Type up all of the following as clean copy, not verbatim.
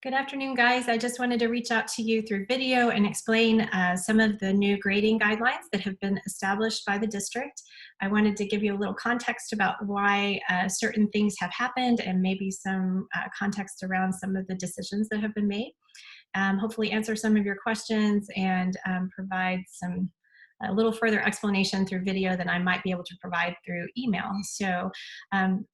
Good afternoon, guys. I just wanted to reach out to you through video and explain some of the new grading guidelines that have been established by the district. I wanted to give you a little context about why certain things have happened and maybe some context around some of the decisions that have been made. Hopefully answer some of your questions and provide a little further explanation through video than I might be able to provide through email. So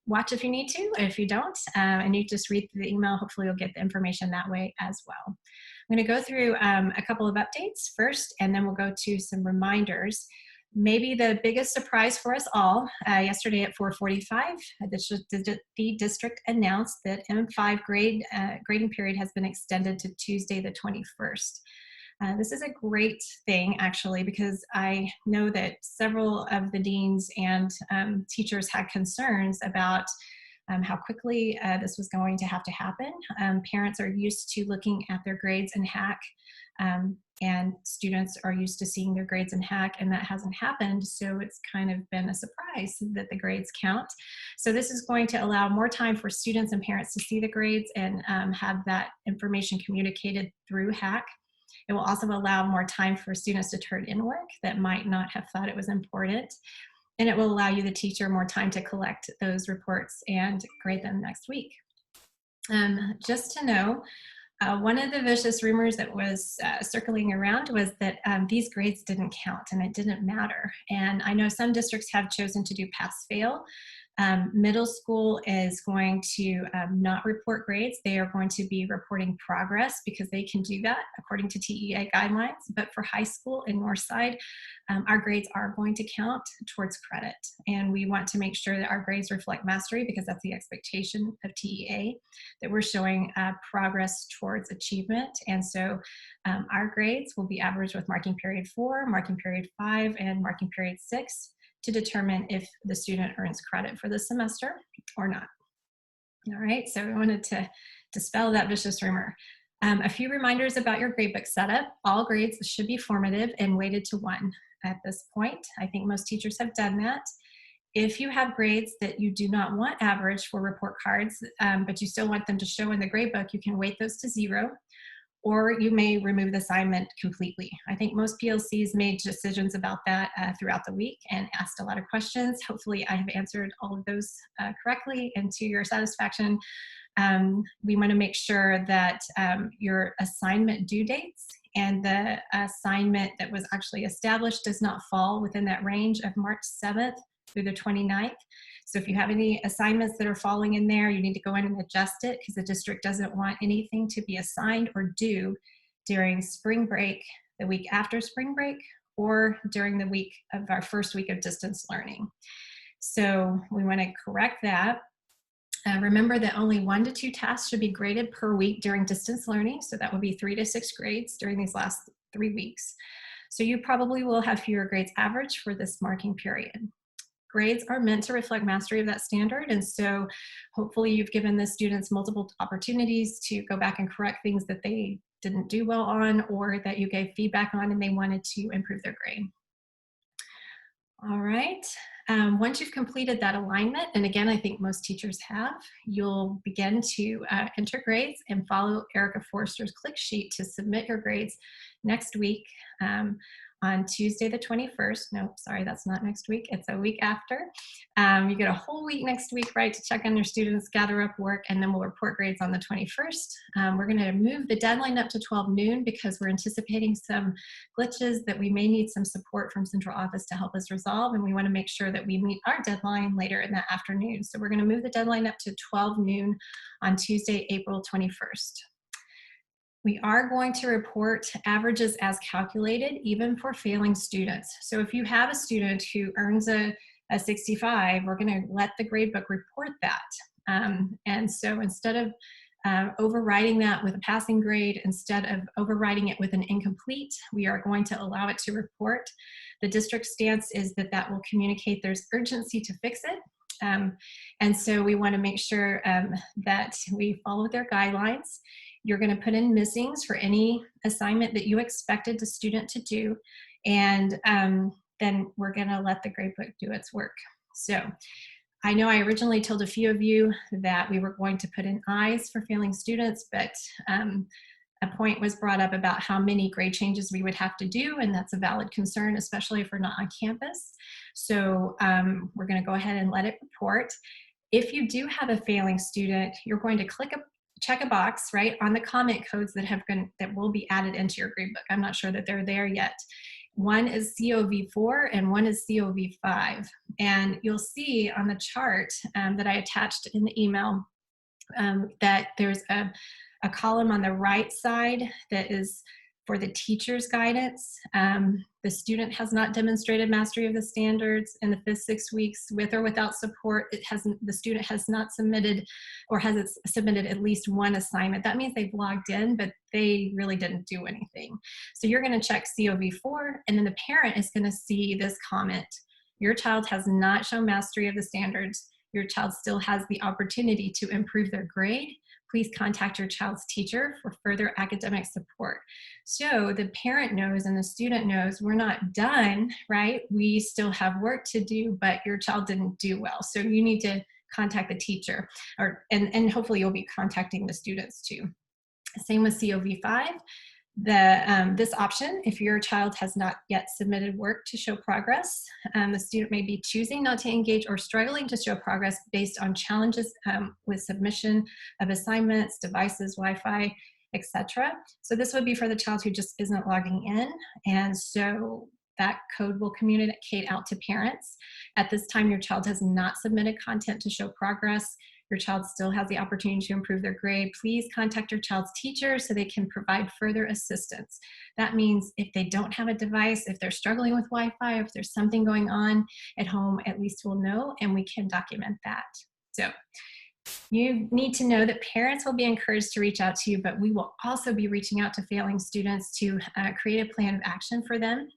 watch if you need to. If you don't, and you just read through the email, hopefully you'll get the information that way as well. I'm going to go through a couple of updates first, and then we'll go to some reminders. Maybe the biggest surprise for us all, yesterday at 4:45, the district announced that M5 grading period has been extended to Tuesday the 21st. This is a great thing, actually, because I know that several of the deans and teachers had concerns about how quickly this was going to have to happen. Parents are used to looking at their grades in HACC, and students are used to seeing their grades in HACC, and that hasn't happened, so it's kind of been a surprise that the grades count. So this is going to allow more time for students and parents to see the grades and have that information communicated through HACC. It will also allow more time for students to turn in work that might not have thought it was important. And it will allow you, the teacher, more time to collect those reports and grade them next week. Just to know, one of the vicious rumors that was circling around was that these grades didn't count and it didn't matter. And I know some districts have chosen to do pass-fail. Middle school is going to not report grades. They are going to be reporting progress because they can do that according to TEA guidelines. But for high school in Northside, our grades are going to count towards credit. And we want to make sure that our grades reflect mastery because that's the expectation of TEA, that we're showing progress towards achievement. And so our grades will be averaged with marking period 4, marking period 5, and marking period 6. To determine if the student earns credit for the semester or not. All right, so we wanted to dispel that vicious rumor. A few reminders about your gradebook setup. All grades should be formative and weighted to 1 at this point. I think most teachers have done that. If you have grades that you do not want average for report cards, but you still want them to show in the gradebook, you can weight those to 0. Or you may remove the assignment completely. I think most PLCs made decisions about that throughout the week and asked a lot of questions. Hopefully I have answered all of those correctly and to your satisfaction. We want to make sure that your assignment due dates and the assignment that was actually established does not fall within that range of March 7th through the 29th. So if you have any assignments that are falling in there, you need to go in and adjust it because the district doesn't want anything to be assigned or due during spring break, the week after spring break, or during the week of our first week of distance learning. So we want to correct that. Remember that only 1 to 2 tasks should be graded per week during distance learning. So that would be 3 to 6 grades during these last 3 weeks. So you probably will have fewer grades average for this marking period. Grades are meant to reflect mastery of that standard, and so hopefully you've given the students multiple opportunities to go back and correct things that they didn't do well on or that you gave feedback on and they wanted to improve their grade. All right, once you've completed that alignment, and again, I think most teachers have, you'll begin to enter grades and follow Erica Forster's click sheet to submit your grades next week. On Tuesday the 21st. No, sorry, that's not next week. It's a week after. You get a whole week next week, right, to check on your students, gather up work, and then we'll report grades on the 21st. We're going to move the deadline up to 12 noon because we're anticipating some glitches that we may need some support from central office to help us resolve, and we want to make sure that we meet our deadline later in the afternoon. So we're going to move the deadline up to 12 noon on Tuesday, April 21st. We are going to report averages as calculated, even for failing students. So if you have a student who earns a 65, we're going to let the gradebook report that. And so instead of overriding that with a passing grade, instead of overriding it with an incomplete, we are going to allow it to report. The district stance is that that will communicate there's urgency to fix it. And so we want to make sure that we follow their guidelines. You're going to put in missings for any assignment that you expected the student to do, and then we're going to let the gradebook do its work. So I know I originally told a few of you that we were going to put in eyes for failing students, but a point was brought up about how many grade changes we would have to do, and that's a valid concern, especially if we're not on campus. So we're going to go ahead and let it report. If you do have a failing student, you're going to check a box, right, on the comment codes that will be added into your gradebook. I'm not sure that they're there yet. One is COV4 and one is COV5. And you'll see on the chart that I attached in the email that there's a column on the right side that is for the teacher's guidance. The student has not demonstrated mastery of the standards in the first 6 weeks with or without support. The student has not submitted or has submitted at least one assignment. That means they've logged in, but they really didn't do anything. So you're going to check COV4, and then the parent is going to see this comment. Your child has not shown mastery of the standards. Your child still has the opportunity to improve their grade. Please contact your child's teacher for further academic support. So the parent knows and the student knows we're not done, right? We still have work to do, but your child didn't do well. So you need to contact the teacher, and hopefully you'll be contacting the students too. Same with COV5. This option, if your child has not yet submitted work to show progress, the student may be choosing not to engage or struggling to show progress based on challenges with submission of assignments, devices, Wi-Fi, etc. So this would be for the child who just isn't logging in, and so that code will communicate out to parents. At this time, your child has not submitted content to show progress. Your child still has the opportunity to improve their grade. Please contact your child's teacher so they can provide further assistance. That means if they don't have a device, if they're struggling with Wi-Fi, if there's something going on at home, at least we'll know and we can document that. So you need to know that parents will be encouraged to reach out to you, but we will also be reaching out to failing students to create a plan of action for them,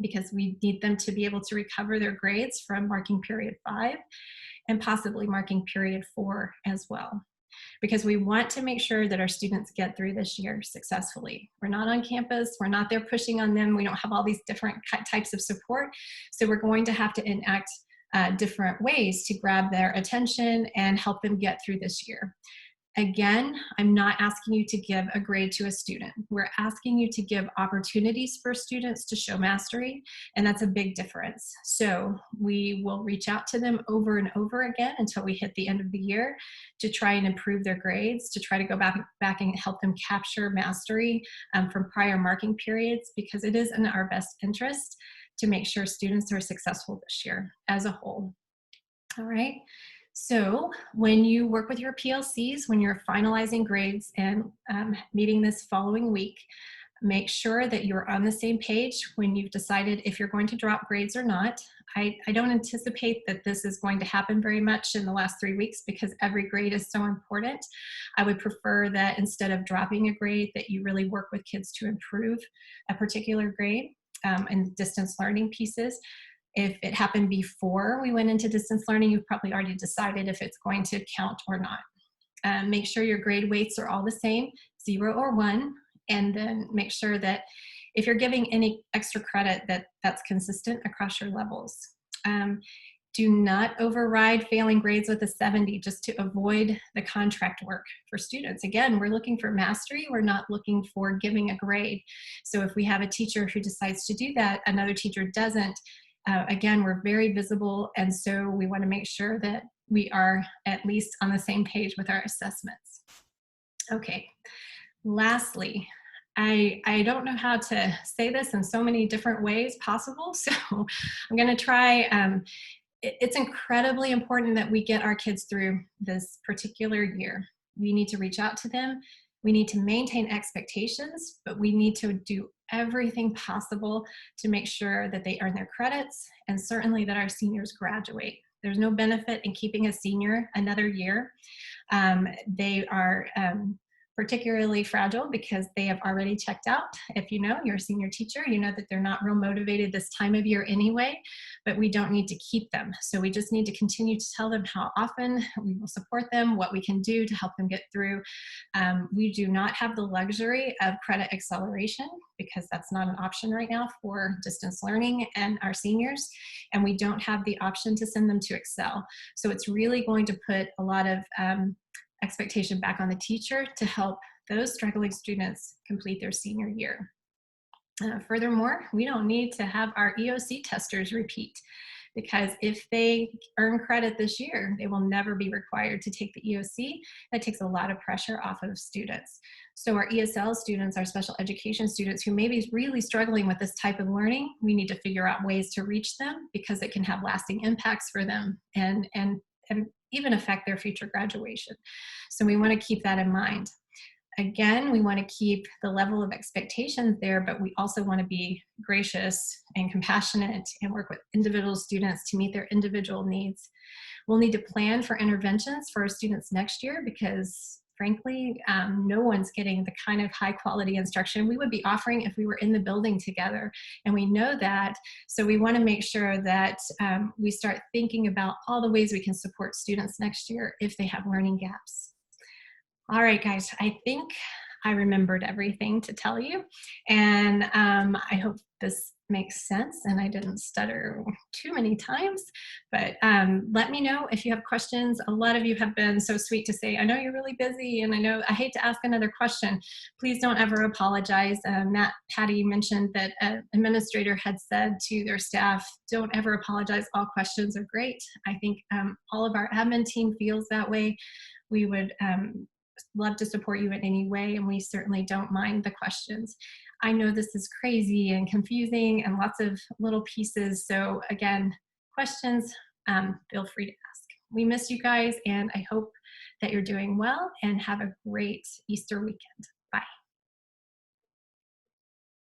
because we need them to be able to recover their grades from marking period 5 and possibly marking period 4 as well, because we want to make sure that our students get through this year successfully. We're not on campus, we're not there pushing on them, we don't have all these different types of support, so we're going to have to enact different ways to grab their attention and help them get through this year. Again, I'm not asking you to give a grade to a student. We're asking you to give opportunities for students to show mastery, and that's a big difference. So we will reach out to them over and over again until we hit the end of the year to try and improve their grades, to try to go back and help them capture mastery from prior marking periods, because it is in our best interest to make sure students are successful this year as a whole. All right. So when you work with your PLCs, when you're finalizing grades and meeting this following week, make sure that you're on the same page when you've decided if you're going to drop grades or not. I don't anticipate that this is going to happen very much in the last 3 weeks because every grade is so important. I would prefer that instead of dropping a grade, that you really work with kids to improve a particular grade and distance learning pieces. If it happened before we went into distance learning, you've probably already decided if it's going to count or not. Make sure your grade weights are all the same, 0 or 1, and then make sure that if you're giving any extra credit, that's consistent across your levels. Do not override failing grades with a 70 just to avoid the contract work for students. Again, we're looking for mastery. We're not looking for giving a grade. So if we have a teacher who decides to do that, another teacher doesn't, again, we're very visible, and so we want to make sure that we are at least on the same page with our assessments. Okay, lastly, I don't know how to say this in so many different ways possible, so I'm going to try. It's incredibly important that we get our kids through this particular year. We need to reach out to them. We need to maintain expectations, but we need to do everything possible to make sure that they earn their credits and certainly that our seniors graduate. There's no benefit in keeping a senior another year. They are particularly fragile because they have already checked out. If you know, you're a senior teacher, you know that they're not real motivated this time of year anyway, but we don't need to keep them. So we just need to continue to tell them how often we will support them, what we can do to help them get through. We do not have the luxury of credit acceleration because that's not an option right now for distance learning and our seniors. And we don't have the option to send them to Excel. So it's really going to put a lot of expectation back on the teacher to help those struggling students complete their senior year. Furthermore, we don't need to have our EOC testers repeat, because if they earn credit this year, they will never be required to take the EOC. That takes a lot of pressure off of students. So our ESL students, our special education students who may be really struggling with this type of learning, we need to figure out ways to reach them because it can have lasting impacts for them and even affect their future graduation. So we want to keep that in mind. Again, we want to keep the level of expectations there, but we also want to be gracious and compassionate and work with individual students to meet their individual needs. We'll need to plan for interventions for our students next year because frankly, no one's getting the kind of high quality instruction we would be offering if we were in the building together. And we know that, so we want to make sure that we start thinking about all the ways we can support students next year if they have learning gaps. All right, guys, I think I remembered everything to tell you, and I hope this makes sense and I didn't stutter too many times, but let me know if you have questions. A lot of you have been so sweet to say, I know you're really busy and I hate to ask another question. Please don't ever apologize. Patty mentioned that an administrator had said to their staff, don't ever apologize, all questions are great. I think all of our admin team feels that way. We would love to support you in any way, and we certainly don't mind the questions. I know this is crazy and confusing and lots of little pieces, so again, questions, feel free to ask. We miss you guys, and I hope that you're doing well and have a great Easter weekend.